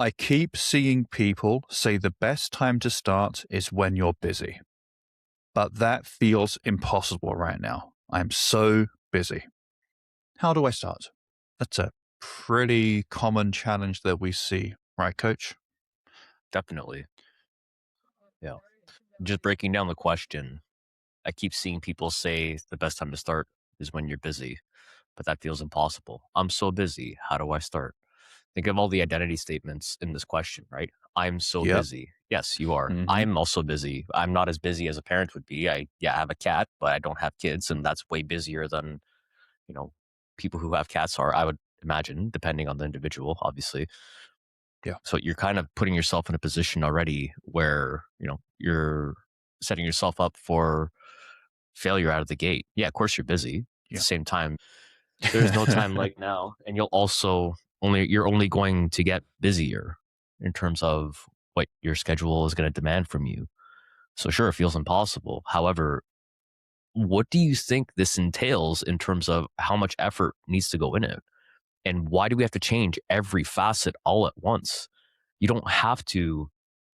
I keep seeing people say the best time to start is when you're busy, but that feels impossible right now. I'm so busy. How do I start? That's a pretty common challenge that we see, right, coach? Definitely. Yeah. Just breaking down the question, I keep seeing people say the best time to start is when you're busy, but that feels impossible. I'm so busy. How do I start? Think of all the identity statements in this question, right? I'm so Yep. busy. Yes, you are. Hmm. I'm also busy. I'm not as busy as a parent would be. I have a cat, but I don't have kids, and that's way busier than, you know, people who have cats are, I would imagine, depending on the individual, obviously. Yeah. So you're kind of putting yourself in a position already where, you're setting yourself up for failure out of the gate. Yeah, of course you're busy. At the Yeah. same time, there's no time like now. And you're only going to get busier in terms of what your schedule is going to demand from you. So sure, it feels impossible. However, what do you think this entails in terms of how much effort needs to go in it? And why do we have to change every facet all at once? You don't have to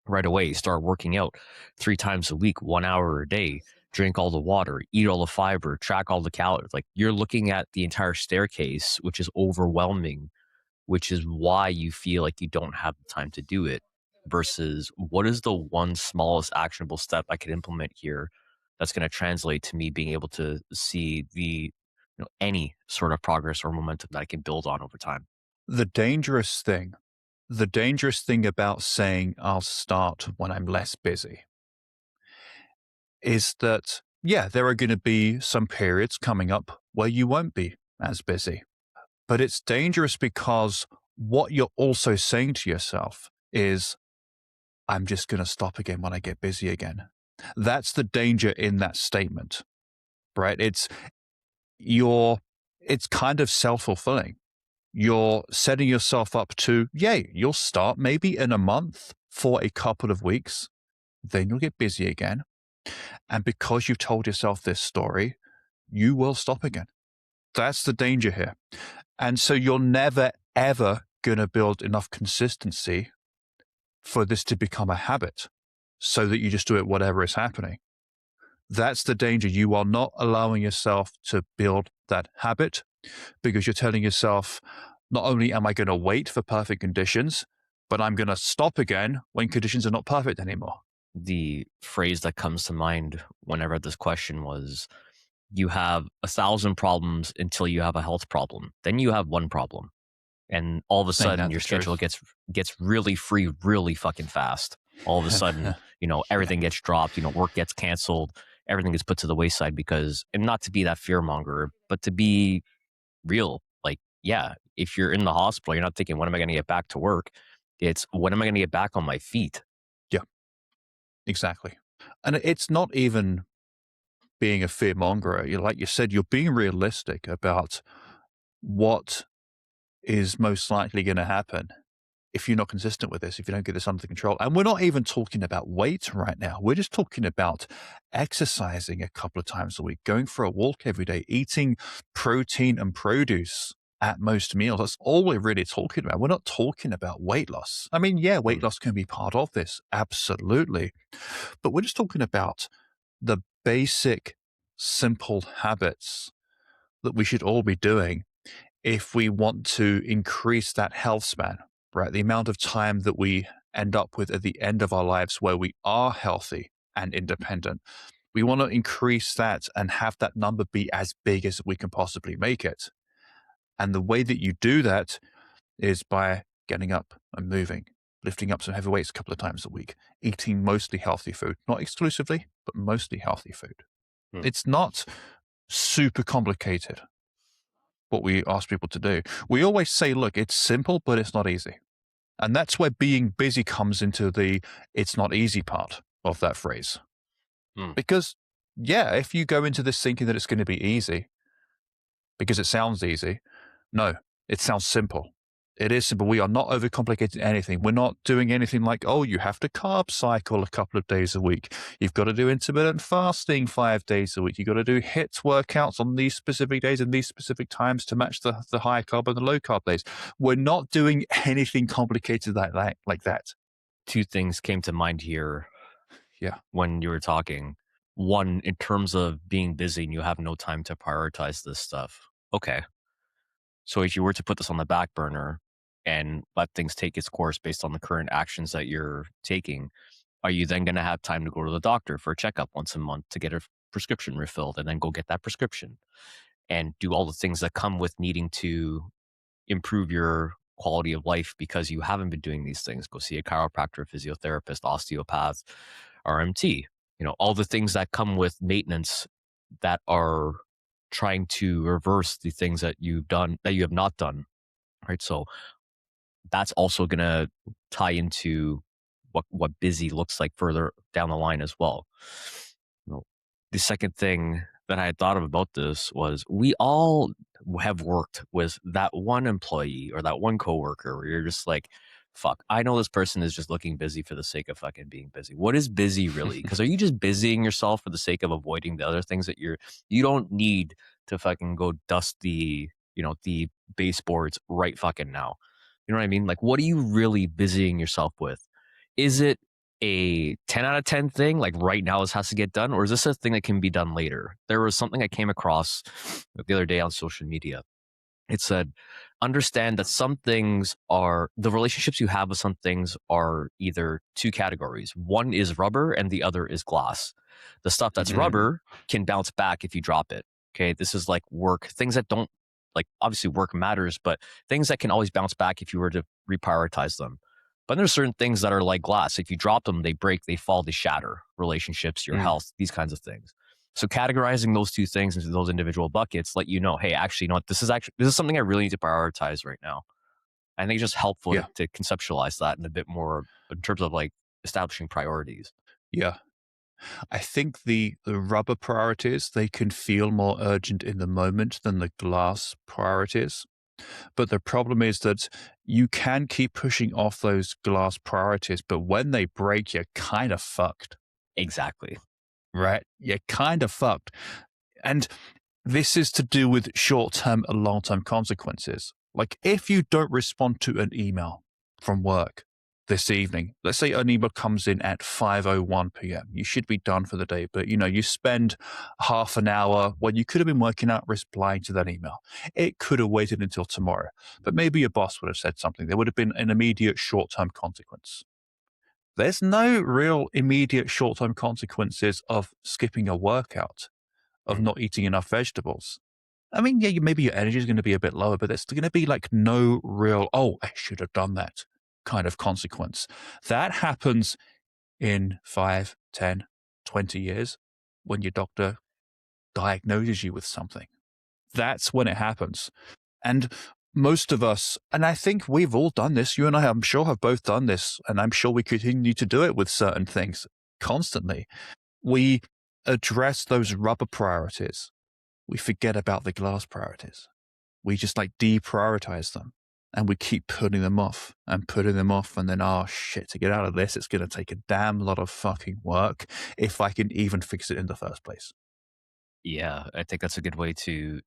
right away start working out 3 times a week, 1 hour a day, drink all the water, eat all the fiber, track all the calories. Like you're looking at the entire staircase, which is overwhelming, which is why you feel like you don't have the time to do it. Versus what is the one smallest actionable step I could implement here that's going to translate to me being able to see any sort of progress or momentum that I can build on over time. the dangerous thing, the dangerous thing about saying I'll start when I'm less busy is that, yeah, there are going to be some periods coming up where you won't be as busy. But it's dangerous because what you're also saying to yourself is, I'm just going to stop again when I get busy again. That's the danger in that statement, right? You're, it's kind of self fulfilling. You're setting yourself up to, yay, you'll start maybe in a month for a couple of weeks, then you'll get busy again. And because you've told yourself this story, you will stop again. That's the danger here. And so you're never, ever going to build enough consistency for this to become a habit so that you just do it whatever is happening. That's the danger. You are not allowing yourself to build that habit because you're telling yourself, not only am I going to wait for perfect conditions, but I'm going to stop again when conditions are not perfect anymore. The phrase that comes to mind whenever this question was, you have 1,000 problems until you have a health problem. Then you have one problem. And all of a Ain't sudden that your the schedule truth? gets really free really fucking fast. All of a sudden, Yeah. everything gets dropped, work gets canceled, everything gets put to the wayside because, and not to be that fear monger, but to be real. Like, yeah, if you're in the hospital, you're not thinking, when am I going to get back to work? It's, when am I going to get back on my feet? Yeah, exactly. And it's not even being a fear monger. Like you said, you're being realistic about what is most likely going to happen if you're not consistent with this, if you don't get this under control. And we're not even talking about weight right now. We're just talking about exercising a couple of times a week, going for a walk every day, eating protein and produce at most meals. That's all we're really talking about. We're not talking about weight loss. I mean, yeah, weight Hmm. loss can be part of this. Absolutely. But we're just talking about the basic, simple habits that we should all be doing if we want to increase that health span, right? The amount of time that we end up with at the end of our lives where we are healthy and independent. We want to increase that and have that number be as big as we can possibly make it. And the way that you do that is by getting up and moving, lifting up some heavy weights a couple of times a week, eating mostly healthy food, not exclusively, but mostly healthy food. Hmm. It's not super complicated what we ask people to do. We always say, look, it's simple, but it's not easy. And that's where being busy comes into the it's not easy part of that phrase. Hmm. Because, yeah, if you go into this thinking that it's going to be easy because it sounds easy, no, it sounds simple. It is simple. We are not overcomplicating anything. We're not doing anything like, oh, you have to carb cycle a couple of days a week. You've got to do intermittent fasting 5 days a week. You've got to do HIIT workouts on these specific days and these specific times to match the high carb and the low carb days. We're not doing anything complicated like that. Two things came to mind here Yeah. when you were talking. One, in terms of being busy and you have no time to prioritize this stuff. Okay. So if you were to put this on the back burner and let things take its course based on the current actions that you're taking, are you then going to have time to go to the doctor for a checkup once a month to get a prescription refilled and then go get that prescription and do all the things that come with needing to improve your quality of life because you haven't been doing these things? Go see a chiropractor, physiotherapist, osteopath, RMT, all the things that come with maintenance that are trying to reverse the things that you have not done. Right. So that's also going to tie into what busy looks like further down the line as well. The second thing that I had thought of about this was we all have worked with that one employee or that one coworker where you're just like, fuck, I know this person is just looking busy for the sake of fucking being busy. What is busy really? Because are you just busying yourself for the sake of avoiding the other things that you don't need to fucking go dust the baseboards right fucking now? You know what I mean? Like, what are you really busying yourself with? Is it a 10 out of 10 thing, like right now this has to get done, or is this a thing that can be done later? There was something I came across the other day on social media. It said, understand that some things are, the relationships you have with some things are either two categories. One is rubber and the other is glass. The stuff that's rubber can bounce back if you drop it. Okay. This is like work, things that don't, like, obviously work matters, but things that can always bounce back if you were to reprioritize them. But there's certain things that are like glass. If you drop them, they break, they fall, they shatter relationships, your health, these kinds of things. So categorizing those two things into those individual buckets let you know, hey, actually, you know what, this is something I really need to prioritize right now. I think it's just helpful to conceptualize that in a bit more in terms of like establishing priorities. Yeah. I think the rubber priorities, they can feel more urgent in the moment than the glass priorities. But the problem is that you can keep pushing off those glass priorities, but when they break, you're kind of fucked. Exactly. Right? You're kind of fucked. And this is to do with short-term and long-term consequences. Like if you don't respond to an email from work this evening, let's say an email comes in at 5:01 p.m. You should be done for the day, but you spend half an hour when you could have been working out replying to that email. It could have waited until tomorrow, but maybe your boss would have said something. There would have been an immediate short-term consequence. There's no real immediate short-term consequences of skipping a workout, of not eating enough vegetables. I mean, yeah, maybe your energy is going to be a bit lower, but there's going to be like no real, oh, I should have done that kind of consequence. That happens in 5, 10, 20 years when your doctor diagnoses you with something. That's when it happens. And most of us, and I think we've all done this, you and I, I'm sure, have both done this, and I'm sure we continue to do it with certain things constantly. We address those rubber priorities. We forget about the glass priorities. We just like deprioritize them and we keep putting them off and putting them off. And then, oh shit, to get out of this, it's going to take a damn lot of fucking work if I can even fix it in the first place. Yeah, I think that's a good way to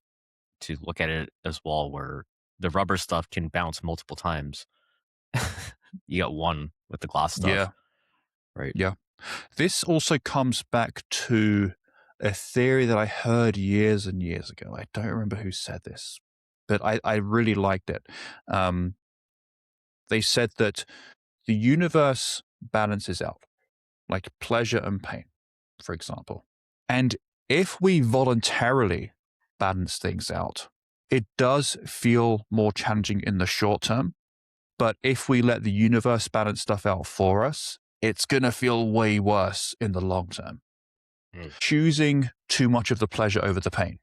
look at it as well, where the rubber stuff can bounce multiple times. You got one with the glass stuff. Yeah. Right. Yeah. This also comes back to a theory that I heard years and years ago. I don't remember who said this, but I really liked it. They said that the universe balances out, like pleasure and pain, for example. And if we voluntarily balance things out, it does feel more challenging in the short term. But if we let the universe balance stuff out for us, it's going to feel way worse in the long term. Choosing too much of the pleasure over the pain.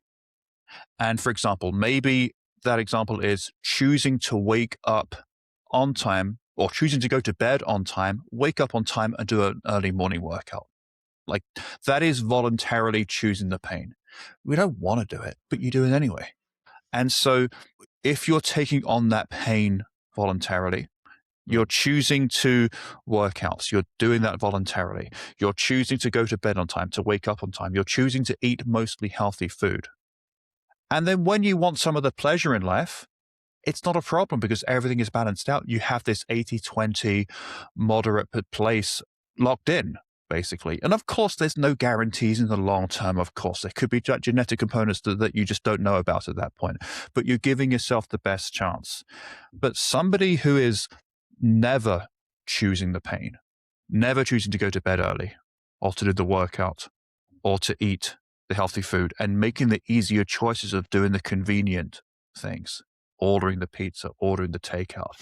And for example, maybe that example is choosing to wake up on time or choosing to go to bed on time, wake up on time and do an early morning workout. Like that is voluntarily choosing the pain. We don't want to do it, but you do it anyway. And so if you're taking on that pain voluntarily. You're choosing to work out. You're doing that voluntarily. You're choosing to go to bed on time, to wake up on time. You're choosing to eat mostly healthy food. And then when you want some of the pleasure in life, it's not a problem because everything is balanced out. You have this 80-20 moderate place locked in, basically. And of course, there's no guarantees in the long term. Of course, there could be genetic components that you just don't know about at that point, but you're giving yourself the best chance. But somebody who is never choosing the pain, never choosing to go to bed early or to do the workout or to eat the healthy food and making the easier choices of doing the convenient things, ordering the pizza, ordering the takeout,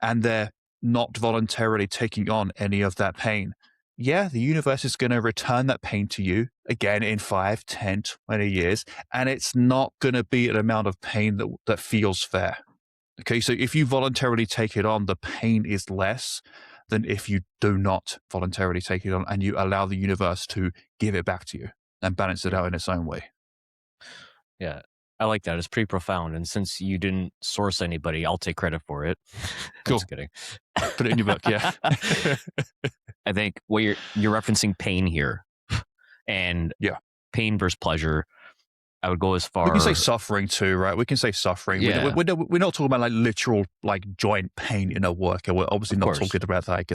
and they're not voluntarily taking on any of that pain. Yeah, the universe is going to return that pain to you again in 5, 10, 20 years, and it's not going to be an amount of pain that feels fair. Okay, so if you voluntarily take it on, the pain is less than if you do not voluntarily take it on and you allow the universe to give it back to you and balance it out in its own way. Yeah, I like that. It's pretty profound. And since you didn't source anybody, I'll take credit for it. Cool. Just kidding. Put it in your book, yeah. I think you're referencing pain here, and pain versus pleasure. I would go as far. We can say suffering too, right? We can say suffering. Yeah. We're not talking about like literal like joint pain in a worker. We're obviously not talking about that.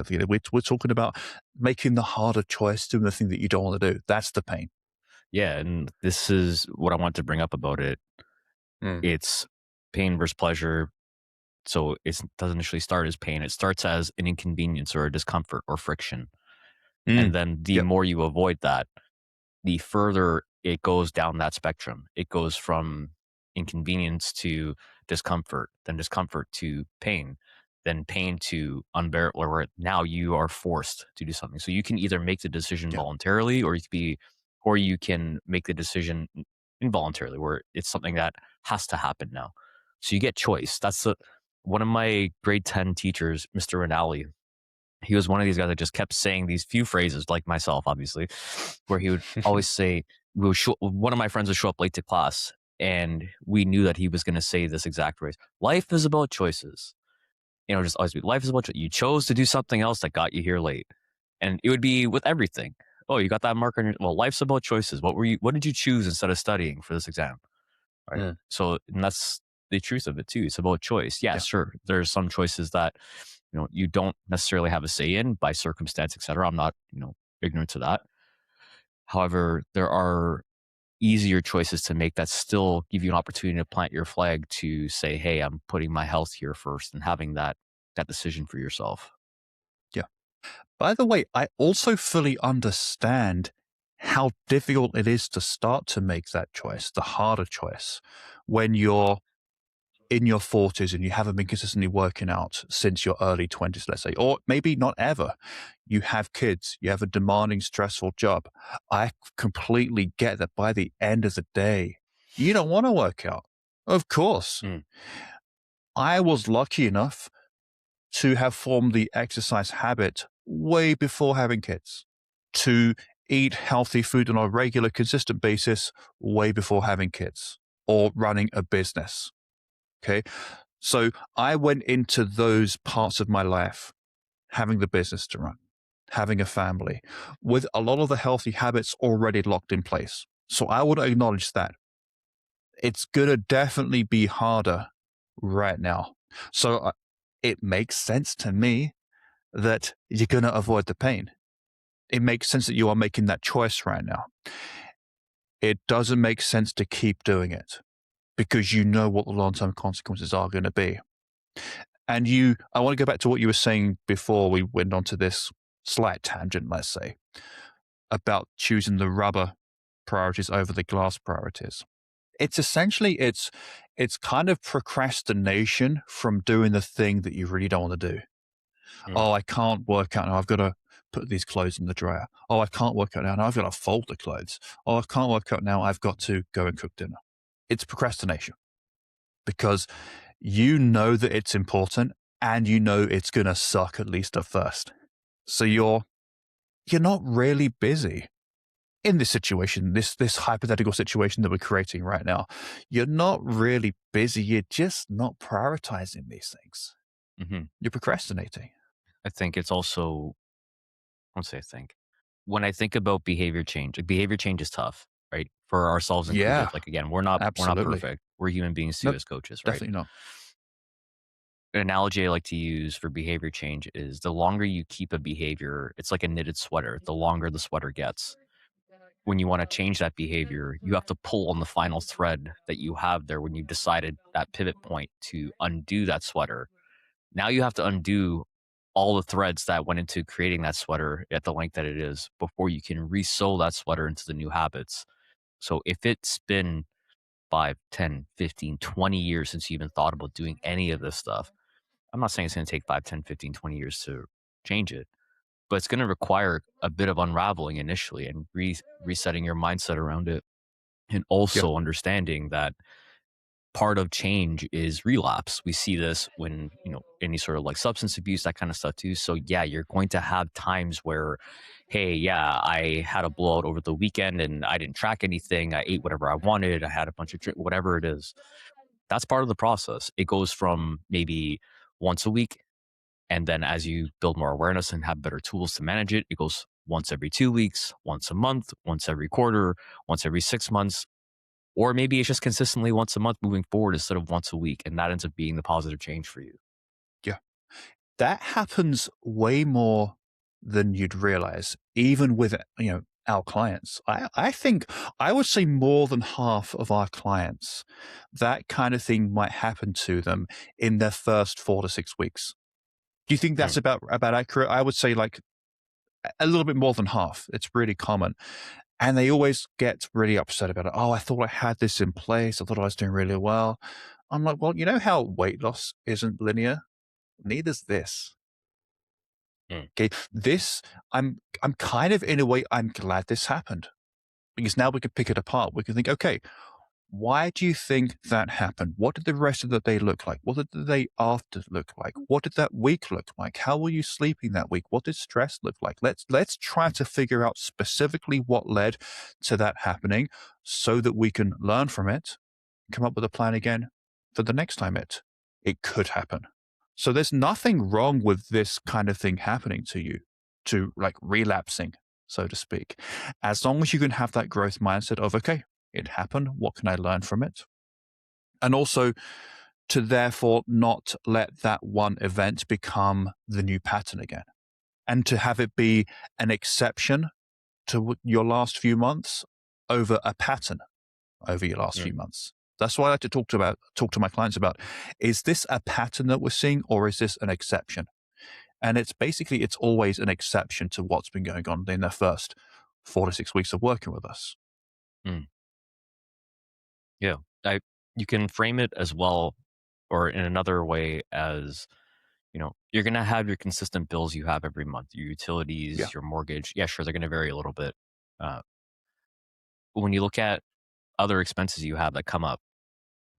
We're talking about making the harder choice, doing the thing that you don't want to do. That's the pain. Yeah, and this is what I want to bring up about it. It's pain versus pleasure. So it doesn't initially start as pain. It starts as an inconvenience or a discomfort or friction. And then the more you avoid that, the further it goes down that spectrum. It goes from inconvenience to discomfort, then discomfort to pain, then pain to unbearable, where now you are forced to do something. So you can either make the decision voluntarily, or you can make the decision involuntarily, where it's something that has to happen now. So you get choice. That's one of my grade 10 teachers, Mr. Rinaldi. He was one of these guys that just kept saying these few phrases, like myself, obviously, where he would always say, one of my friends would show up late to class, and we knew that he was going to say this exact phrase: life is about choices. Just always be, life is about you chose to do something else that got you here late. And it would be with everything. Oh, you got that mark on your, well, life's about choices. What did you choose instead of studying for this exam? Right. So, and that's the truth of it too. It's about choice. Yeah, sure. There's some choices that, you don't necessarily have a say in by circumstance, etc. I'm not, ignorant to that. However, there are easier choices to make that still give you an opportunity to plant your flag to say, hey, I'm putting my health here first, and having that decision for yourself. Yeah. By the way, I also fully understand how difficult it is to start to make that choice, the harder choice, when you're in your 40s and you haven't been consistently working out since your early 20s, let's say, or maybe not ever. You have kids, you have a demanding, stressful job. I completely get that by the end of the day, you don't want to work out. Of course. I was lucky enough to have formed the exercise habit way before having kids, to eat healthy food on a regular, consistent basis way before having kids or running a business. Okay. So I went into those parts of my life, having the business to run, having a family, with a lot of the healthy habits already locked in place. So I would acknowledge that. It's going to definitely be harder right now. So it makes sense to me that you're going to avoid the pain. It makes sense that you are making that choice right now. It doesn't make sense to keep doing it, because you know what the long-term consequences are going to be. And I want to go back to what you were saying before we went on to this slight tangent, let's say, about choosing the rubber priorities over the glass priorities. It's essentially, it's kind of procrastination from doing the thing that you really don't want to do. Oh, I can't work out now. I've got to put these clothes in the dryer. Oh, I can't work out now. I've got to fold the clothes. Oh, I can't work out now. I've got to go and cook dinner. It's procrastination, because you know that it's important and you know it's going to suck at least at first. So you're not really busy. in this situation, this hypothetical situation that we're creating right now, you're not really busy. You're just not prioritizing these things. Hmm. You're procrastinating. I think it's also, let's say, I think when I think about behavior change, like behavior change is tough, right? For ourselves Yeah, included. Like again, we're not absolutely. perfect. We're human beings too Nope, as coaches, right? definitely not. An analogy I like to use for behavior change is the longer you keep a behavior, it's like a knitted sweater. The longer the sweater gets. When you want to change that behavior, you have to pull on the final thread that you have there when you decided that pivot point to undo that sweater. Now you have to undo all the threads that went into creating that sweater at the length that it is before you can resew that sweater into the new habits. So if it's been 5, 10, 15, 20 years since you even thought about doing any of this stuff, I'm not saying it's going to take 5, 10, 15, 20 years to change it, but it's going to require a bit of unraveling initially and resetting your mindset around it. And Yeah, also understanding that part of change is relapse. We see this when, any sort of like substance abuse, that kind of stuff too. So yeah, you're going to have times where, hey, yeah, I had a blowout over the weekend and I didn't track anything. I ate whatever I wanted. I had a bunch of whatever it is. That's part of the process. It goes from maybe once a week. And then as you build more awareness and have better tools to manage it, it goes once every 2 weeks, once a month, once every quarter, once every 6 months. Or maybe it's just consistently once a month moving forward instead of once a week. And that ends up being the positive change for you. yeah. That happens way more than you'd realize, even with our clients. I think I would say more than half of our clients, that kind of thing might happen to them in their first 4 to 6 weeks. Do you think that's Mm, about accurate? I would say like a little bit more than half. It's really common. And they always get really upset about it. Oh, I thought I had this in place. I thought I was doing really well. I'm like, well, you know how weight loss isn't linear? Neither's this. mm, Okay. I'm kind of in a way, I'm glad this happened because now we can pick it apart. We can think, okay, why do you think that happened? What did the rest of the day look like? What did the day after look like? What did that week look like? How were you sleeping that week? What did stress look like? Let's try to figure out specifically what led to that happening so that we can learn from it, come up with a plan again for the next time it could happen. So there's nothing wrong with this kind of thing happening to you, to like relapsing, so to speak. As long as you can have that growth mindset of, okay, it happened. What can I learn from it? And also to therefore not let that one event become the new pattern again and to have it be an exception to your last few months over a pattern over your last mm, few months. That's what I like to talk to my clients about. Is this a pattern that we're seeing or is this an exception? And it's always an exception to what's been going on in their first 4 to 6 weeks of working with us. mm. Yeah. You can frame it as well, or in another way as, you're going to have your consistent bills you have every month, your Yeah. utilities, your mortgage. Yeah, sure. They're going to vary a little bit. Uh, but when you look at other expenses you have that come up,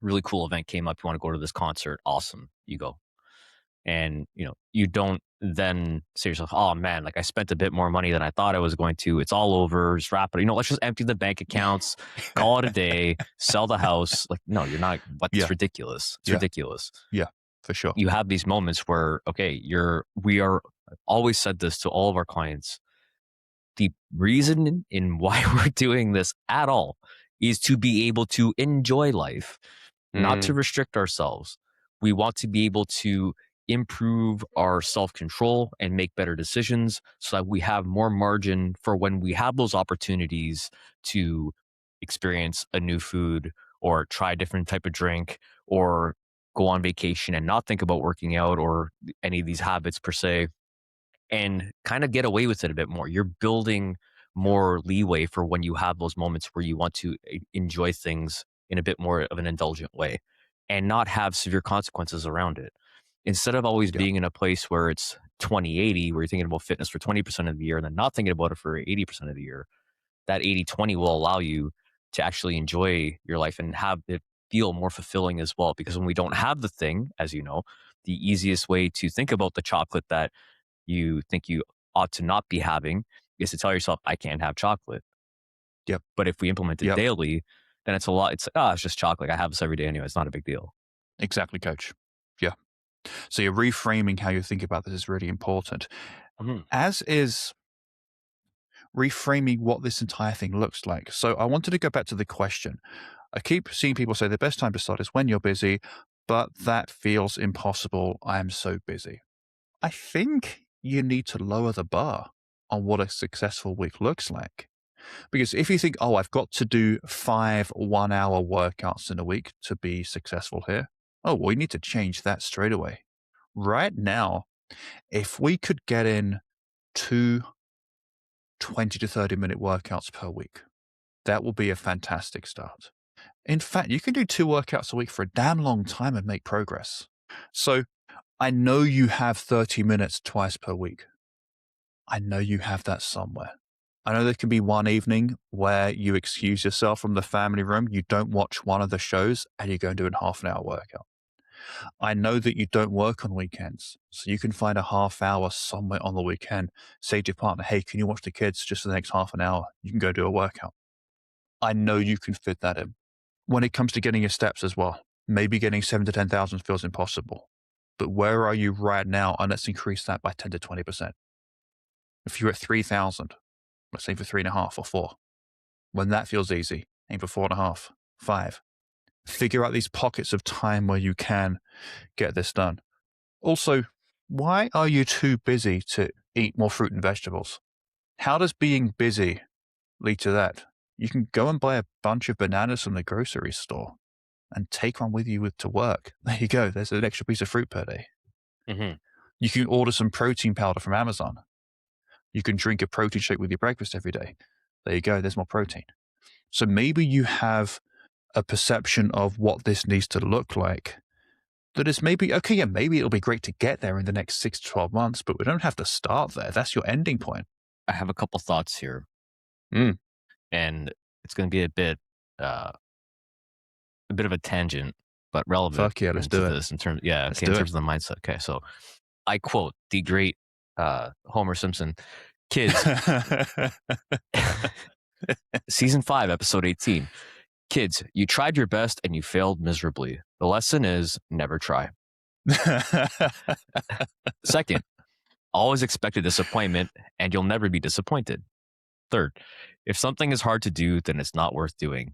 really cool event came up. You want to go to this concert. Awesome. You go. And you don't then say to yourself, oh man, like I spent a bit more money than I thought I was going to, it's all over, just wrap it, let's just empty the bank accounts, call it a day, sell the house. Like, no, you're not. What? It's Yeah. ridiculous. It's Yeah. ridiculous. Yeah. For sure. You have these moments where, okay, we are, I've always said this to all of our clients, the reason in why we're doing this at all is to be able to enjoy life, not to Mm, restrict ourselves. We want to be able to improve our self control and make better decisions so that we have more margin for when we have those opportunities to experience a new food or try a different type of drink or go on vacation and not think about working out or any of these habits per se and kind of get away with it a bit more. You're building more leeway for when you have those moments where you want to enjoy things in a bit more of an indulgent way and not have severe consequences around it. Instead of always Yeah. being in a place where it's 20/80, where you're thinking about fitness for 20% of the year and then not thinking about it for 80% of the year, that 80/20 will allow you to actually enjoy your life and have it feel more fulfilling as well. Because when we don't have the thing, as you know, the easiest way to think about the chocolate that you think you ought to not be having is to tell yourself, I can't have chocolate. Yep. But if we implement it Yep. daily, then it's a lot. It's it's just chocolate. I have this every day anyway. It's not a big deal. Exactly, coach. Yeah. So you're reframing how you think about this is really important, Mhm. as is reframing what this entire thing looks like. So I wanted to go back to the question. I keep seeing people say the best time to start is when you're busy, but that feels impossible. I am so busy. I think you need to lower the bar on what a successful week looks like. Because if you think, oh, I've got to do 5 1-hour workouts in a week to be successful here, oh, well, we need to change that straight away. Right now, if we could get in two 20 to 30-minute workouts per week, that will be a fantastic start. In fact, you can do 2 workouts a week for a damn long time and make progress. So I know you have 30 minutes twice per week. I know you have that somewhere. I know there can be one evening where you excuse yourself from the family room, you don't watch one of the shows, and you go and do a half-an-hour workout. I know that you don't work on weekends, so you can find a half hour somewhere on the weekend. Say to your partner, hey, can you watch the kids just for the next half an hour? You can go do a workout. I know you can fit that in. When it comes to getting your steps as well, maybe getting 7 to 10,000 feels impossible. But where are you right now? And let's increase that by 10 to 20%. If you're at 3,000, let's aim for 3.5 or 4. When that feels easy, aim for 4.5, 5. Figure out these pockets of time where you can get this done. Also, why are you too busy to eat more fruit and vegetables? How does being busy lead to that? You can go and buy a bunch of bananas from the grocery store and take one with you to work. There you go. There's an extra piece of fruit per day. Hmm. You can order some protein powder from Amazon. You can drink a protein shake with your breakfast every day. There you go. There's more protein. So maybe you have a perception of what this needs to look like that is maybe, okay, yeah, maybe it'll be great to get there in the next 6 to 12 months, but we don't have to start there. That's your ending point. I have a couple thoughts here, Mm. and it's going to be a bit of a tangent, but relevant Fuck yeah, let's into do it. this in terms, Let's okay, in do it. terms of the mindset. Okay, so I quote the great Homer Simpson, kids, season 5, episode 18. Kids, you tried your best and you failed miserably. The lesson is never try. Second, always expect a disappointment and you'll never be disappointed. Third, if something is hard to do, then it's not worth doing.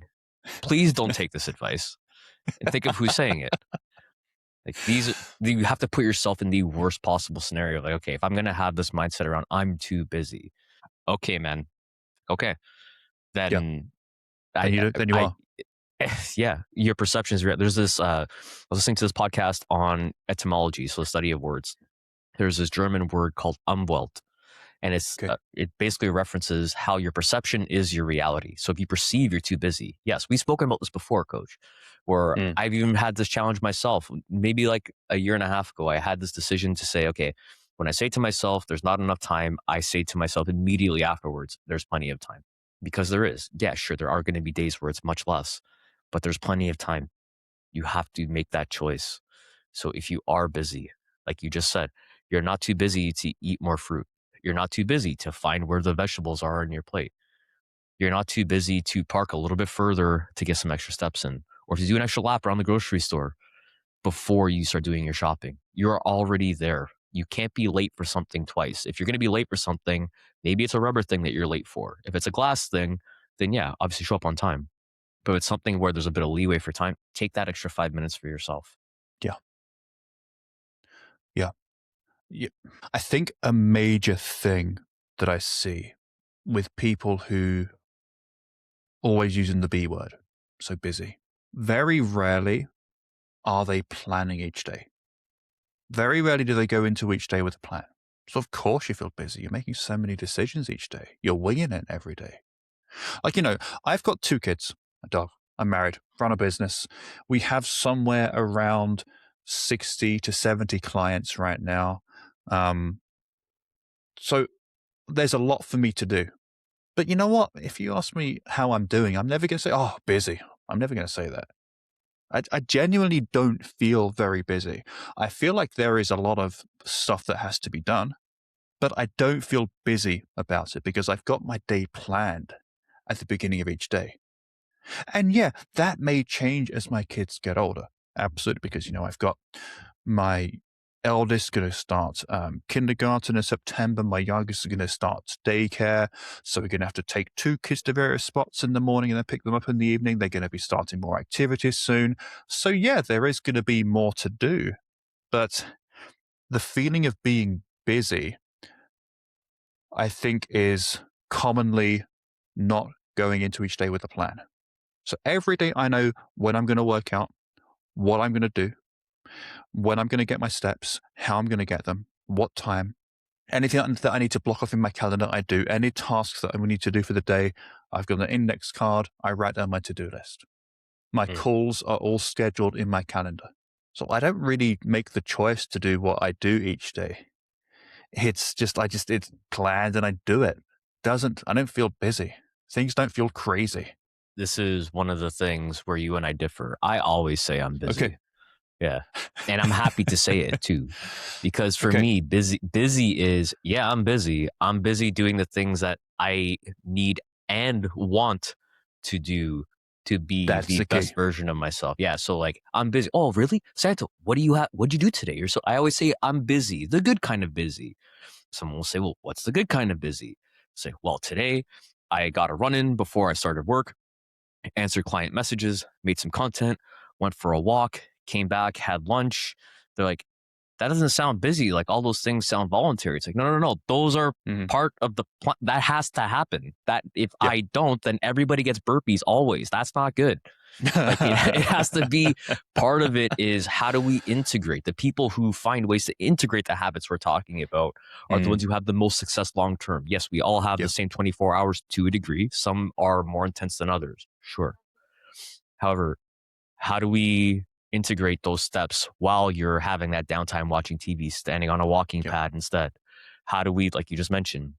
Please don't take this advice and think of who's saying it. Like you have to put yourself in the worst possible scenario. Like, okay, if I'm going to have this mindset around, I'm too busy. Okay, man. Okay. Yeah. Then Then you I are. yeah, your perception is real. There's this, I was listening to this podcast on etymology, so the study of words. There's this German word called umwelt, and Okay. it basically references how your perception is your reality. So if you perceive you're too busy, yes, we've spoken about this before, Coach, where Mm. I've even had this challenge myself. Maybe like a year and a half ago, I had this decision to say, okay, when I say to myself, there's not enough time, I say to myself immediately afterwards, there's plenty of time. Because there is. Yeah, sure, there are going to be days where it's much less, but there's plenty of time. You have to make that choice. So if you are busy, like you just said, you're not too busy to eat more fruit. You're not too busy to find where the vegetables are on your plate. You're not too busy to park a little bit further to get some extra steps in, or to do an extra lap around the grocery store before you start doing your shopping. You're already there. You can't be late for something twice. If you're going to be late for something, maybe it's a rubber thing that you're late for. If it's a glass thing, then yeah, obviously show up on time. But it's something where there's a bit of leeway for time. Take that extra 5 minutes for yourself. Yeah. Yeah. Yeah. I think a major thing that I see with people who always using the B word, so busy, very rarely are they planning each day. Very rarely do they go into each day with a plan. So of course you feel busy. You're making so many decisions each day. You're winging it every day. Like, I've got 2 kids, a dog. I'm married, run a business. We have somewhere around 60 to 70 clients right now. So there's a lot for me to do. But you know what? If you ask me how I'm doing, I'm never going to say, oh, busy. I'm never going to say that. I genuinely don't feel very busy. I feel like there is a lot of stuff that has to be done, but I don't feel busy about it because I've got my day planned. at the beginning of each day. And yeah, that may change as my kids get older. Absolutely. Because, I've got my eldest going to start kindergarten in September. My youngest is going to start daycare. So we're going to have to take two kids to various spots in the morning and then pick them up in the evening. They're going to be starting more activities soon. So yeah, there is going to be more to do. But the feeling of being busy, I think, is commonly not going into each day with a plan. So every day I know when I'm going to work out, what I'm going to do, when I'm going to get my steps, how I'm going to get them, what time. Anything that I need to block off in my calendar, I do. Any tasks that I need to do for the day, I've got an index card. I write down my to-do list. My Mm. calls are all scheduled in my calendar. So I don't really make the choice to do what I do each day. It's planned and I do it. I don't feel busy. Things don't feel crazy. This is one of the things where you and I differ. I always say I'm busy. Okay. Yeah. And I'm happy to say it too. Because for Okay. me, busy is, yeah, I'm busy. I'm busy doing the things that I need and want to do to be That's the the key. best version of myself. Yeah. So like I'm busy. Oh, really? Santo, what do you have? What'd you do today? Or so I always say I'm busy, the good kind of busy. Someone will say, well, what's the good kind of busy? Say, well, today I got a run in before I started work, answered client messages, made some content, went for a walk, came back, had lunch. They're like, that doesn't sound busy. Like all those things sound voluntary. It's like, no, no, no, no. Those are Mhm. part of the plan. That has to happen. That if Yeah. I don't, then everybody gets burpees always. That's not good. Like it has to be part of it is how do we integrate the people who find ways to integrate the habits we're talking about are the Mm, ones who have the most success long term. Yes, we all have the yep. same 24 hours to a degree. Some are more intense than others. Sure. However, how do we integrate those steps while you're having that downtime watching TV, standing on a walking Yep. pad instead? How do we, like you just mentioned,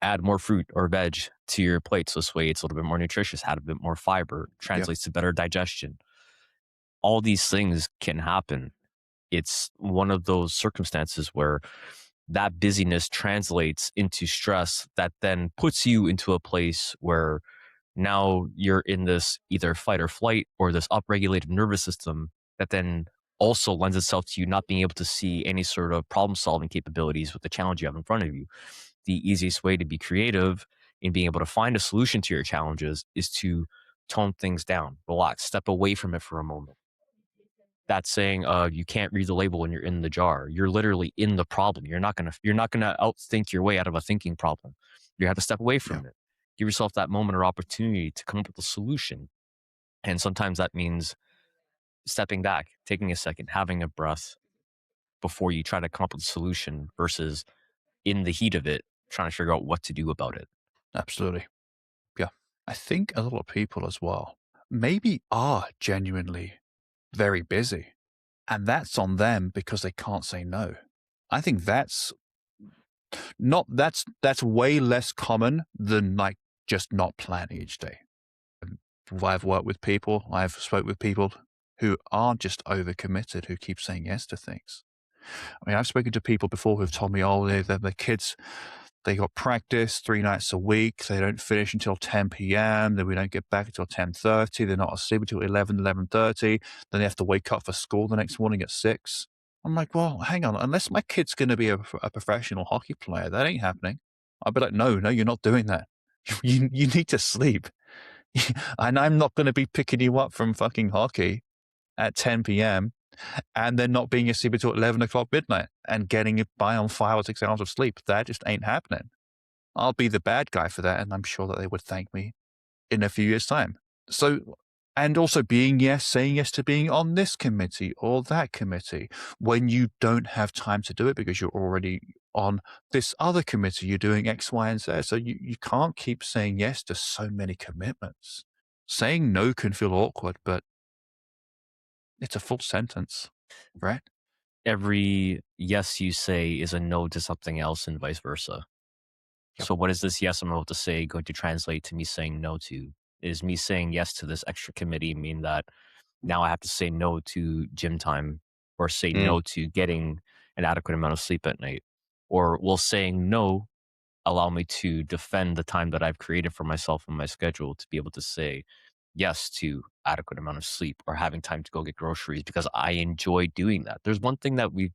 add more fruit or veg to your plate so this way it's a little bit more nutritious, add a bit more fiber, Yep. translates to better digestion. All these things can happen. It's one of those circumstances where that busyness translates into stress that then puts you into a place where now you're in this either fight or flight or this upregulated nervous system that then also lends itself to you not being able to see any sort of problem solving capabilities with the challenge you have in front of you. The easiest way to be creative in being able to find a solution to your challenges is to tone things down, relax, step away from it for a moment. That's saying you can't read the label when you're in the jar. You're literally in the problem. You're not gonna outthink your way out of a thinking problem. You have to step away Yeah. from it. Give yourself that moment or opportunity to come up with a solution. And sometimes that means stepping back, taking a second, having a breath before you try to come up with a solution versus in the heat of it, trying to figure out what to do about it. Absolutely. Yeah. I think a lot of people as well maybe are genuinely very busy, and that's on them because they can't say no. I think that's way less common than like just not planning each day. I've worked with people, I've spoke with people who are just overcommitted, who keep saying yes to things. I mean, I've spoken to people before who've told me, oh, their kids, they got practice 3 nights a week. They don't finish until 10 p.m. Then we don't get back until 10:30. They're not asleep until 11:30. Then they have to wake up for school the next morning at 6. I'm like, well, hang on. Unless my kid's going to be a professional hockey player, that ain't happening. I'd be like, no, you're not doing that. You need to sleep. And I'm not going to be picking you up from fucking hockey at 10 p.m. and then not being asleep until 11 o'clock midnight and getting it by on 5 or 6 hours of sleep. That just ain't happening. I'll be the bad guy for that, and I'm sure that they would thank me in a few years' time. So, and also saying yes to being on this committee or that committee when you don't have time to do it because you're already on this other committee, you're doing X, Y, and Z. So you can't keep saying yes to so many commitments. Saying no can feel awkward, but it's a full sentence, right? Every yes you say is a no to something else and vice versa. Yep. So what is this yes I'm about to say going to translate to me saying no to? Is me saying yes to this extra committee mean that now I have to say no to gym time or say Mm, no to getting an adequate amount of sleep at night? Or will saying no allow me to defend the time that I've created for myself and my schedule to be able to say yes to adequate amount of sleep or having time to go get groceries because I enjoy doing that. There's one thing that we've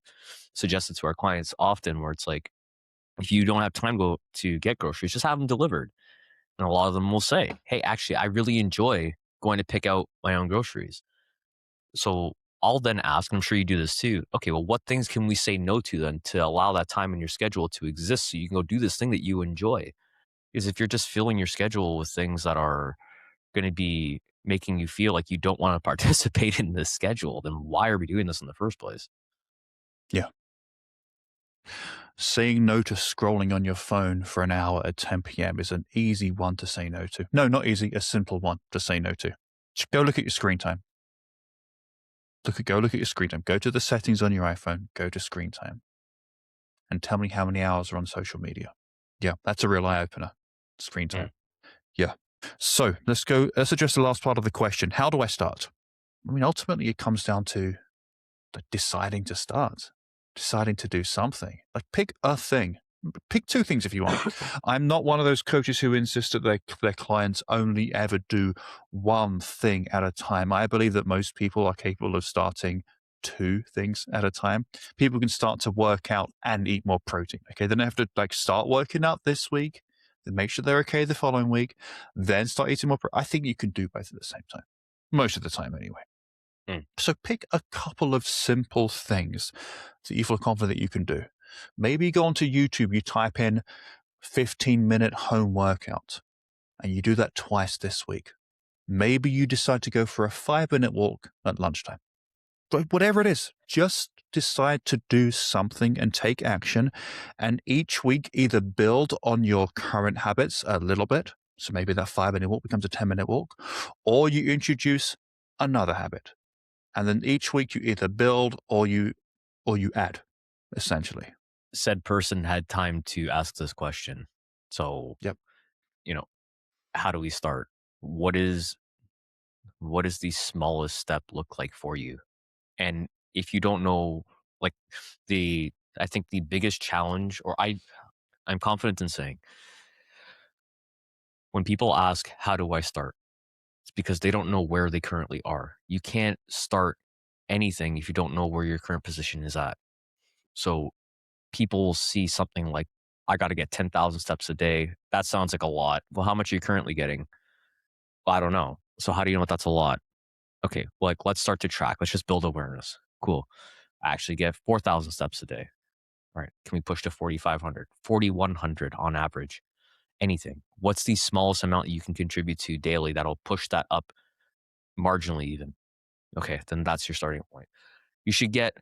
suggested to our clients often where it's like, if you don't have time to get groceries, just have them delivered. And a lot of them will say, hey, actually, I really enjoy going to pick out my own groceries. So I'll then ask, and I'm sure you do this too. Okay, well, what things can we say no to then to allow that time in your schedule to exist so you can go do this thing that you enjoy? Because if you're just filling your schedule with things that are going to be making you feel like you don't want to participate in this schedule, then why are we doing this in the first place? Yeah. Saying no to scrolling on your phone for an hour at 10 p.m. is an easy one to say no to. No, not easy, a simple one to say no to. Just go look at your screen time. Go look at your screen time. Go to the settings on your iPhone, go to screen time, and tell me how many hours are on social media. Yeah, that's a real eye opener. Screen Mm. time. Yeah. So let's address the last part of the question. How do I start? I mean, ultimately, it comes down to deciding to start, deciding to do something. Like pick a thing. Pick two things if you want. I'm not one of those coaches who insist that their clients only ever do one thing at a time. I believe that most people are capable of starting two things at a time. People can start to work out and eat more protein. Okay. They don't have to start working out this week, then make sure they're okay the following week, then start eating more. I think you can do both at the same time. Most of the time anyway. Mm. So pick a couple of simple things that you feel confident you can do. Maybe you go onto YouTube, you type in 15-minute home workout, and you do that twice this week. Maybe you decide to go for a 5-minute walk at lunchtime. But whatever it is, just decide to do something and take action. And each week, either build on your current habits a little bit. So maybe that 5-minute walk becomes a 10-minute walk, or you introduce another habit. And then each week you either build or you add, essentially. Said person had time to ask this question. So, Yep. you know, how do we start? What is the smallest step look like for you? And if you don't know, like I think the biggest challenge, or I'm confident in saying, when people ask, how do I start? It's because they don't know where they currently are. You can't start anything if you don't know where your current position is at. So people see something like, I got to get 10,000 steps a day. That sounds like a lot. Well, how much are you currently getting? Well, I don't know. So how do you know what that's a lot? Okay, like let's start to track. Let's just build awareness. Cool. I actually get 4,000 steps a day. All right. Can we push to 4,500, 4,100 on average? Anything. What's the smallest amount you can contribute to daily that'll push that up marginally even? Okay, then that's your starting point. You should get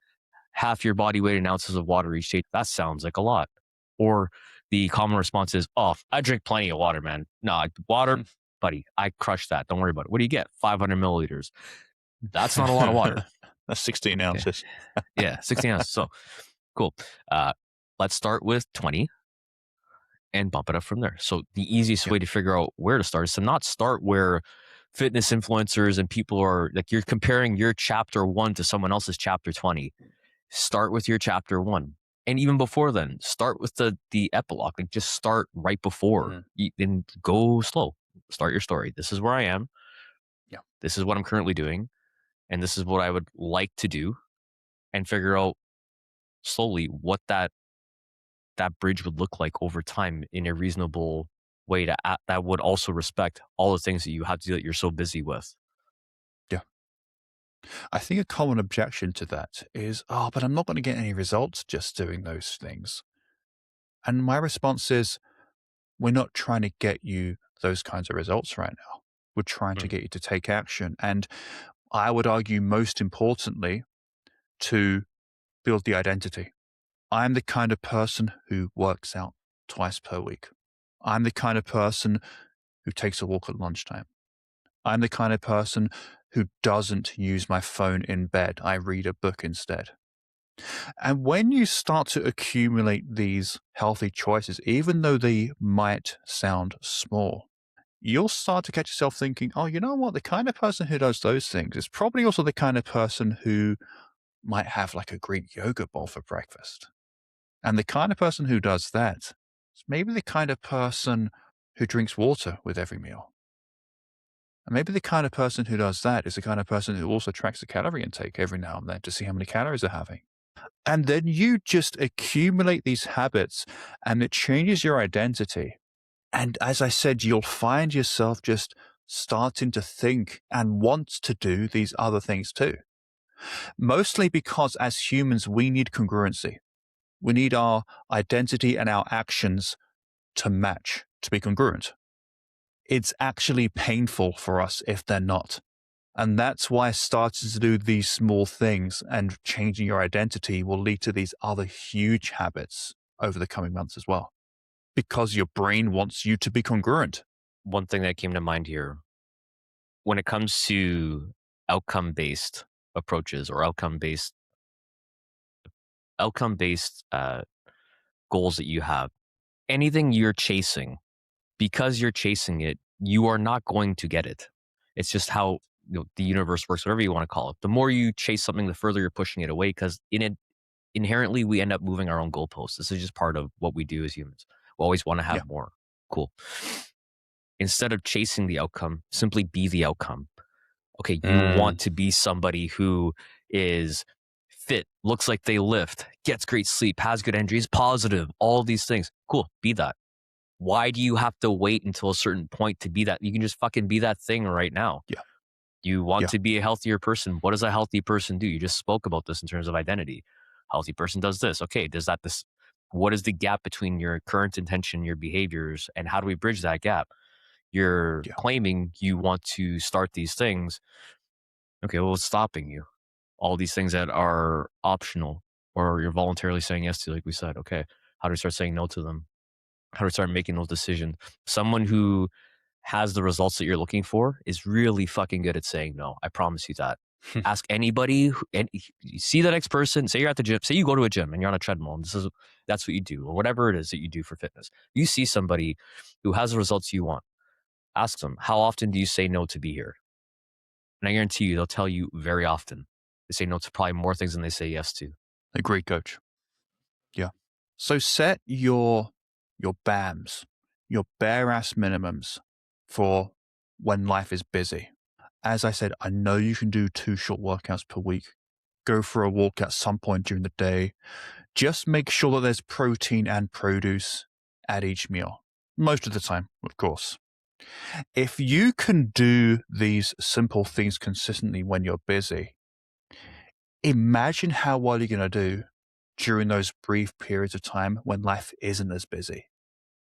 half your body weight in ounces of water each day. That sounds like a lot. Or the common response is, oh, I drink plenty of water, man. No, water, buddy, I crush that. Don't worry about it. What do you get? 500 milliliters. That's not a lot of water. That's 16 Okay. ounces. Yeah, 16 ounces. So cool. Let's start with 20 and bump it up from there. So the easiest Yep. way to figure out where to start is to not start where fitness influencers and people are like, you're comparing your chapter 1 to someone else's chapter 20. Start with your chapter 1. And even before then, start with the epilogue. Like just start right before. And go slow. Start your story. This is where I am. Yeah. This is what I'm currently doing. And this is what I would like to do. And figure out slowly what that bridge would look like over time in a reasonable way that would also respect all the things that you have to do that you're so busy with. Yeah. I think a common objection to that is, oh, but I'm not going to get any results just doing those things. And my response is, we're not trying to get you those kinds of results right now. We're trying to Mm. get you to take action. And I would argue, most importantly, to build the identity. I'm the kind of person who works out twice per week. I'm the kind of person who takes a walk at lunchtime. I'm the kind of person who doesn't use my phone in bed. I read a book instead. And when you start to accumulate these healthy choices, even though they might sound small, you'll start to catch yourself thinking, oh, you know what? The kind of person who does those things is probably also the kind of person who might have like a Greek yogurt bowl for breakfast. And the kind of person who does that It's maybe the kind of person who drinks water with every meal. And maybe the kind of person who does that is the kind of person who also tracks the calorie intake every now and then to see how many calories they're having. And then you just accumulate these habits and it changes your identity. And as I said, you'll find yourself just starting to think and want to do these other things too. Mostly because as humans, we need congruency. We need our identity and our actions to match, to be congruent. It's actually painful for us if they're not. And that's why starting to do these small things and changing your identity will lead to these other huge habits over the coming months as well. Because your brain wants you to be congruent. One thing that came to mind here, when it comes to outcome-based approaches or outcome-based goals that you have, anything you're chasing, because you're chasing it, you are not going to get it. It's just how the universe works, whatever you want to call it. The more you chase something, the further you're pushing it away, because inherently we end up moving our own goalposts. This is just part of what we do as humans. We always want to have more. Cool. Instead of chasing the outcome, simply be the outcome. Okay, you want to be somebody who is fit, looks like they lift, gets great sleep, has good energy, is positive, all these things. Cool, be that. Why do you have to wait until a certain point to be that? You can just fucking be that thing right now. Yeah. You want to be a healthier person. What does a healthy person do? You just spoke about this in terms of identity. Healthy person does this. Okay, does that this? What is the gap between your current intention, your behaviors, and how do we bridge that gap? You're claiming you want to start these things. Okay, well, what's stopping you? All these things that are optional or you're voluntarily saying yes to, like we said. Okay, how do we start saying no to them? How do we start making those decisions? Someone who has the results that you're looking for is really fucking good at saying no. I promise you that. Ask anybody, and you see the next person. Say you're at the gym. Say you go to a gym and you're on a treadmill, and that's what you do, or whatever it is that you do for fitness. You see somebody who has the results you want. Ask them, how often do you say no to be here? And I guarantee you, they'll tell you very often. They say no to probably more things than they say yes to. Agreed, coach. Yeah. So set your BAMs, your bare ass minimums for when life is busy. As I said, I know you can do 2 short workouts per week. Go for a walk at some point during the day. Just make sure that there's protein and produce at each meal. Most of the time, of course. If you can do these simple things consistently when you're busy, imagine how well you're going to do during those brief periods of time when life isn't as busy,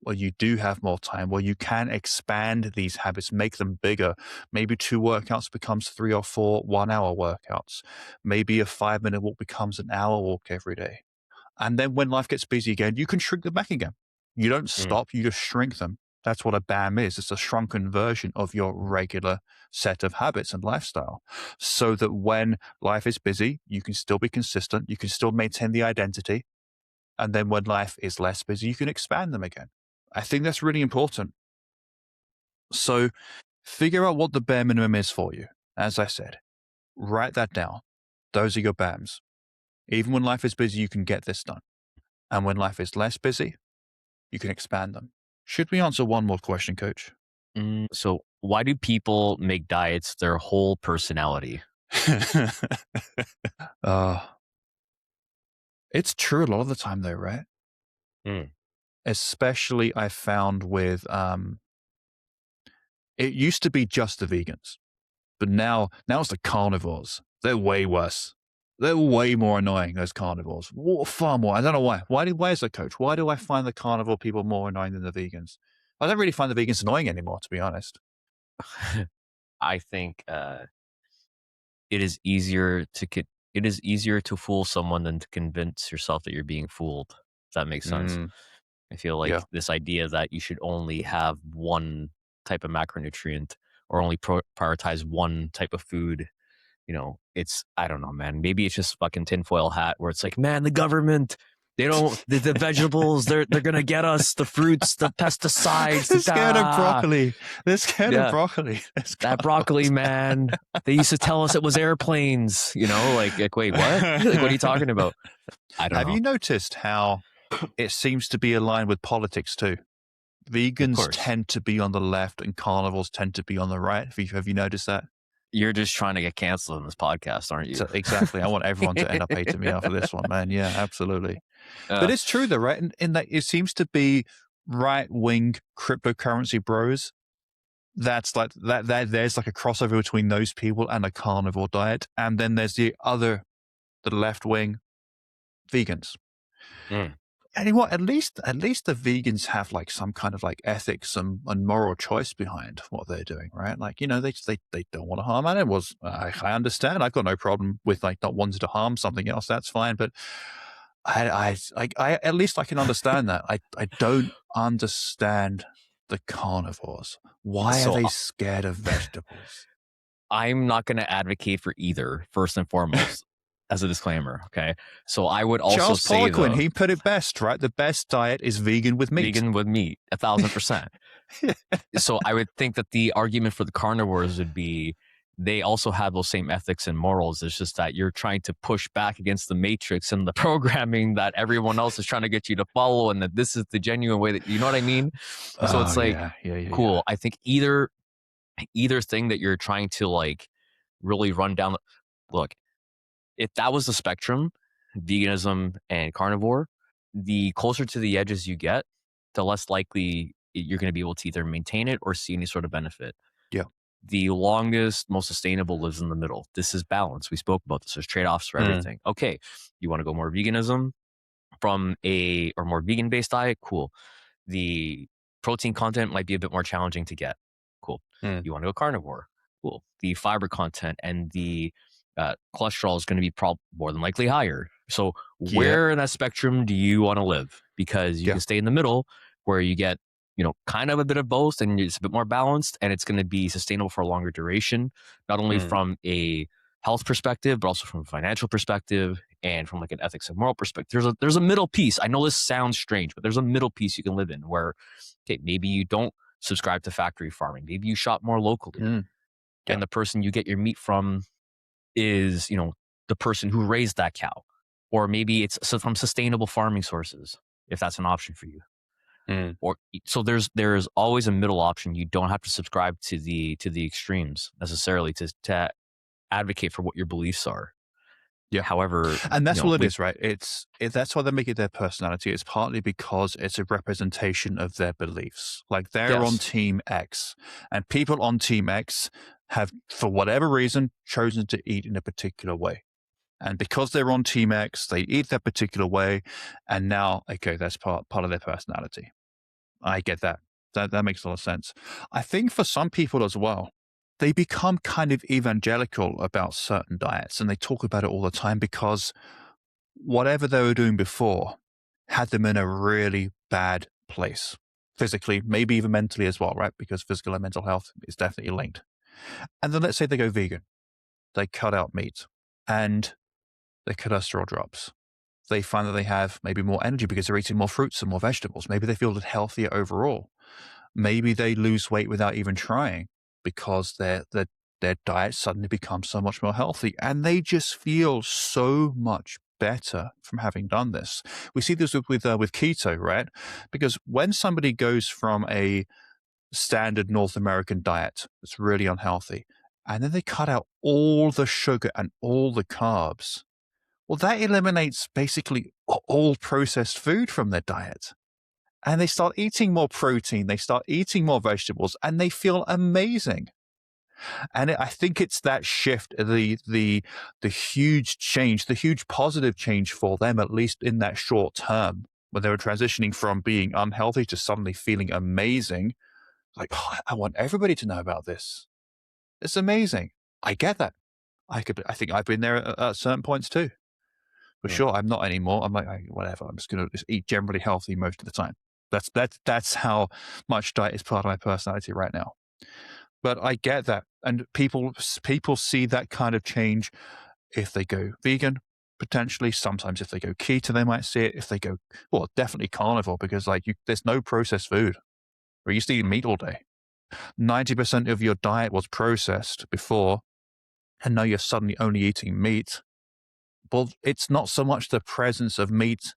where you do have more time, where you can expand these habits, make them bigger. Maybe 2 workouts becomes 3 or 4 1-hour workouts. Maybe a 5-minute walk becomes an hour walk every day. And then when life gets busy again, you can shrink them back again. You don't stop, you just shrink them. That's what a BAM is. It's a shrunken version of your regular set of habits and lifestyle. So that when life is busy, you can still be consistent. You can still maintain the identity. And then when life is less busy, you can expand them again. I think that's really important. So figure out what the bare minimum is for you. As I said, write that down. Those are your BAMs. Even when life is busy, you can get this done. And when life is less busy, you can expand them. Should we answer one more question, coach? So why do people make diets their whole personality? It's true a lot of the time though, right? Especially I found with, it used to be just the vegans, but now it's the carnivores. They're way worse. They're way more annoying, those carnivores. Far more. I don't know why. Why is that, coach? Why do I find the carnivore people more annoying than the vegans? I don't really find the vegans annoying anymore, to be honest. I think it is easier to fool someone than to convince yourself that you're being fooled. If that makes sense. I feel like this idea that you should only have one type of macronutrient or only prioritize one type of food, I don't know, man. Maybe it's just fucking tinfoil hat where it's like, man, the government, they don't, the vegetables, they're going to get us, the fruits, the pesticides. They're scared of broccoli. They're scared of broccoli. That broccoli, man. They used to tell us it was airplanes, like wait, what? Like, what are you talking about? I don't know. Have you noticed how it seems to be aligned with politics too. Of Vegans course. tend to be on the left and carnivores tend to be on the right. Have you noticed that? You're just trying to get canceled in this podcast, aren't you? So, exactly. I want everyone to end up hating me after this one, man. Yeah, absolutely. But Uh, it's true though, right? In that it seems to be right-wing cryptocurrency bros. That's like that there's like a crossover between those people and a carnivore diet. And then there's the left wing vegans. mm. And you know what? At least the vegans have like some kind of like ethics and moral choice behind what they're doing, right? Like, they don't want to harm animals. I understand. I've got no problem with like not wanting to harm something else. That's fine. But I at least I can understand that. I don't understand the carnivores. Why are So they scared of vegetables? I'm not going to advocate for either, first and foremost, as a disclaimer. Okay. So I would also Charles say, Poliquin, though, he put it best, right? The best diet is vegan with meat. vegan with meat, 1,000%. So I would think that the argument for the carnivores would be they also have those same ethics and morals. It's just that you're trying to push back against the matrix and the programming that everyone else is trying to get you to follow, and that this is the genuine way that, you know what I mean? So it's like, cool. I think either thing that you're trying to like really run down. Look, if that was the spectrum, veganism and carnivore, the closer to the edges you get, the less likely you're going to be able to either maintain it or see any sort of benefit. Yeah. The longest, most sustainable lives in the middle. This is balance. We spoke about this. There's trade-offs for everything. Okay, you want to go more veganism from or more vegan-based diet? Cool. The protein content might be a bit more challenging to get. Cool. You want to go carnivore? Cool. The fiber content and the cholesterol is going to be more than likely higher. So where in that spectrum do you want to live? Because you can stay in the middle where you get, kind of a bit of both and it's a bit more balanced and it's going to be sustainable for a longer duration, not only from a health perspective, but also from a financial perspective and from like an ethics and moral perspective. There's a middle piece. I know this sounds strange, but there's a middle piece you can live in where, okay, maybe you don't subscribe to factory farming. Maybe you shop more locally. And the person you get your meat from is, the person who raised that cow. Or maybe it's from sustainable farming sources, if that's an option for you. Or so there's always a middle option. You don't have to subscribe to the extremes necessarily to advocate for what your beliefs are. Yeah. However, and that's what it is, right? That's why they make it their personality. It's partly because it's a representation of their beliefs. Like they're on Team X, and people on Team X have, for whatever reason, chosen to eat in a particular way. And because they're on Team X, they eat that particular way, and now, okay, that's part of their personality. I get that. That makes a lot of sense. I think for some people as well, they become kind of evangelical about certain diets and they talk about it all the time because whatever they were doing before had them in a really bad place physically, maybe even mentally as well, right? Because physical and mental health is definitely linked. And then let's say they go vegan, they cut out meat and their cholesterol drops. They find that they have maybe more energy because they're eating more fruits and more vegetables. Maybe they feel healthier overall. Maybe they lose weight without even trying because their diet suddenly becomes so much more healthy and they just feel so much better from having done this. We see this with keto, right? Because when somebody goes from a standard North American diet that's really unhealthy and then they cut out all the sugar and all the carbs, well, that eliminates basically all processed food from their diet. And they start eating more protein, they start eating more vegetables, and they feel amazing. And I think it's that shift, the huge change, the huge positive change for them, at least in that short term, when they were transitioning from being unhealthy to suddenly feeling amazing. Like, oh, I want everybody to know about this. It's amazing. I get that. I think I've been there at certain points too. For sure, I'm not anymore. I'm like, whatever. I'm just going to eat generally healthy most of the time. That's how much diet is part of my personality right now. But I get that, and people see that kind of change if they go vegan, potentially. Sometimes if they go keto, they might see it. If they go, well, definitely carnivore because there's no processed food. We're used to eating meat all day. 90% of your diet was processed before, and now you're suddenly only eating meat. Well, it's not so much the presence of meat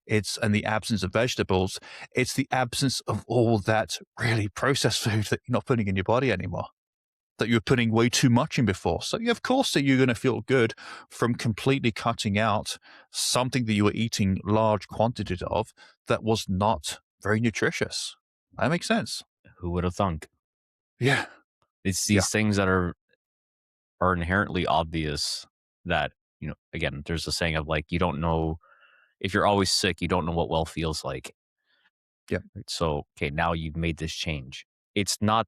and the absence of vegetables, it's the absence of all that really processed food that you're not putting in your body anymore, that you were putting way too much in before. So, of course, that you're going to feel good from completely cutting out something that you were eating large quantities of that was not very nutritious. That makes sense. Who would have thunk? Yeah. It's Yeah. these things that are inherently obvious that, again, there's a saying of like, you don't know if you're always sick, you don't know what well feels like. Yeah. Right? So, okay, now you've made this change. It's not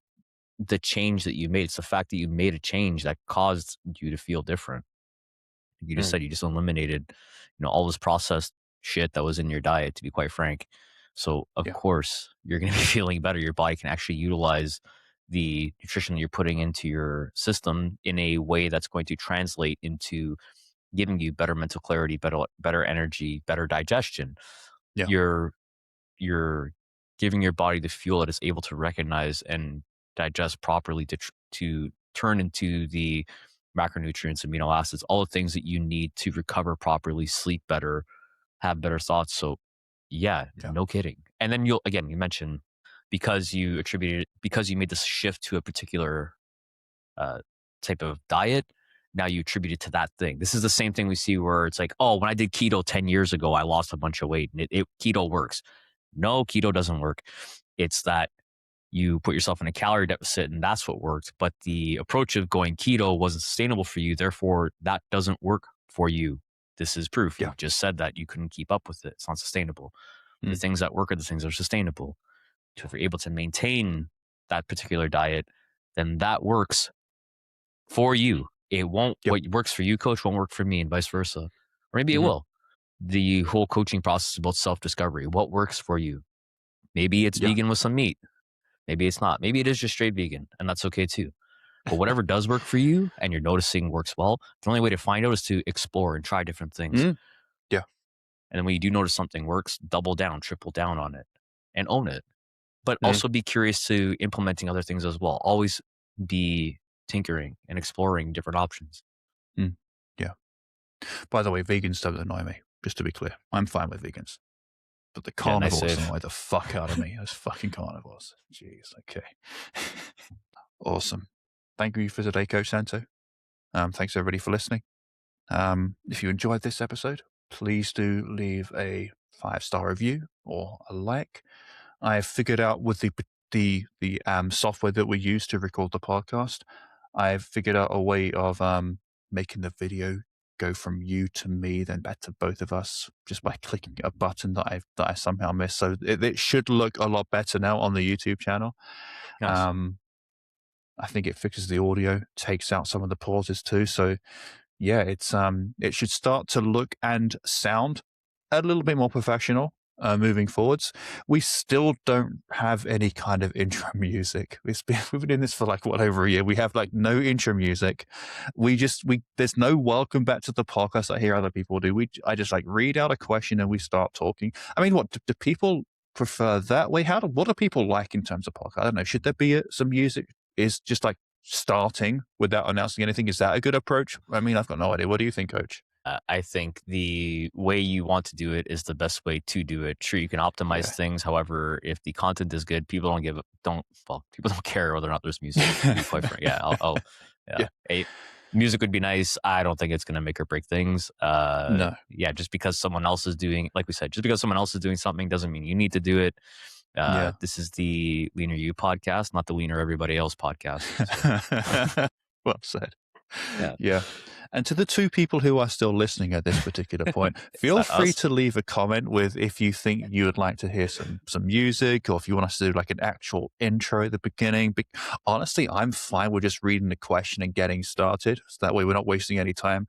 the change that you made, it's the fact that you made a change that caused you to feel different. You just Mm. said you just eliminated, all this processed shit that was in your diet, to be quite frank. So, of Yeah. course, you're going to be feeling better. Your body can actually utilize the nutrition that you're putting into your system in a way that's going to translate into giving you better mental clarity, better energy, better digestion. Yeah. You're giving your body the fuel that is able to recognize and digest properly to turn into the macronutrients, amino acids, all the things that you need to recover properly, sleep better, have better thoughts. So, yeah, Yeah. no kidding. And then you mentioned because you made this shift to a particular uh, type of diet. Now you attribute it to that thing. This is the same thing we see where it's like, oh, when I did keto 10 years ago, I lost a bunch of weight and keto works. No, keto doesn't work. It's that you put yourself in a calorie deficit and that's what worked. But the approach of going keto wasn't sustainable for you. Therefore, that doesn't work for you. This is proof. You Yeah. just said that you couldn't keep up with it. It's not sustainable. The Mm. things that work are the things that are sustainable. So if you're able to maintain that particular diet, then that works for you. It won't, Yep. what works for you, coach, won't work for me, and vice versa. Or maybe it Mhm. will. The whole coaching process is about self discovery. What works for you? Maybe it's Yeah. vegan with some meat. Maybe it's not. Maybe it is just straight vegan, and that's okay too. But whatever does work for you and you're noticing works well, the only way to find out is to explore and try different things. Mm. Yeah. And then when you do notice something works, double down, triple down on it and own it. But Mm. also be curious to implementing other things as well. Always be tinkering and exploring different options. Mm. Yeah. By the way, vegans don't annoy me, just to be clear. I'm fine with vegans. But the Yeah, nice carnivores save. annoy the fuck out of me. Those fucking carnivores. Jeez. Okay. Awesome. Thank you for today, Coach Santo. Thanks everybody for listening. If you enjoyed this episode, please do leave a 5-star review or a like. I have figured out with the software that we use to record the podcast, I've figured out a way of making the video go from you to me, then back to both of us, just by clicking a button that I somehow missed. So it should look a lot better now on the YouTube channel. Nice. Um, I think it fixes the audio, takes out some of the pauses too. So yeah, it should start to look and sound a little bit more professional moving forwards. We still don't have any kind of intro music. We've been in this for like over a year. We have like no intro music. There's no welcome back to the podcast I hear other people do. I just like read out a question and we start talking. I mean, what do people prefer that way? What do people like in terms of podcast? I don't know. Should there be some music? Is just like starting without announcing anything. Is that a good approach? I mean, I've got no idea. What do you think, Coach? I think the way you want to do it is the best way to do it. Sure, you can optimize Yeah. things. However, if the content is good, people don't care whether or not there's music. To be quite frank, yeah, Yeah. music would be nice. I don't think it's going to make or break things. No. Yeah, just because someone else is doing, like we said, just because someone else is doing something doesn't mean you need to do it. Yeah. This is the Leaner You podcast, not the Leaner Everybody Else podcast. So. Well said. Yeah. Yeah. And to the 2 people who are still listening at this particular point, feel free to leave a comment with if you think you would like to hear some music, or if you want us to do like an actual intro at the beginning. But honestly, I'm fine with just reading the question and getting started. So that way we're not wasting any time.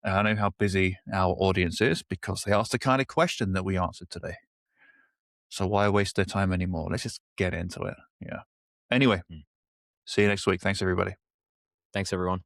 And I know how busy our audience is because they asked the kind of question that we answered today. So why waste their time anymore? Let's just get into it. Yeah. Anyway, see you next week. Thanks, everybody. Thanks, everyone.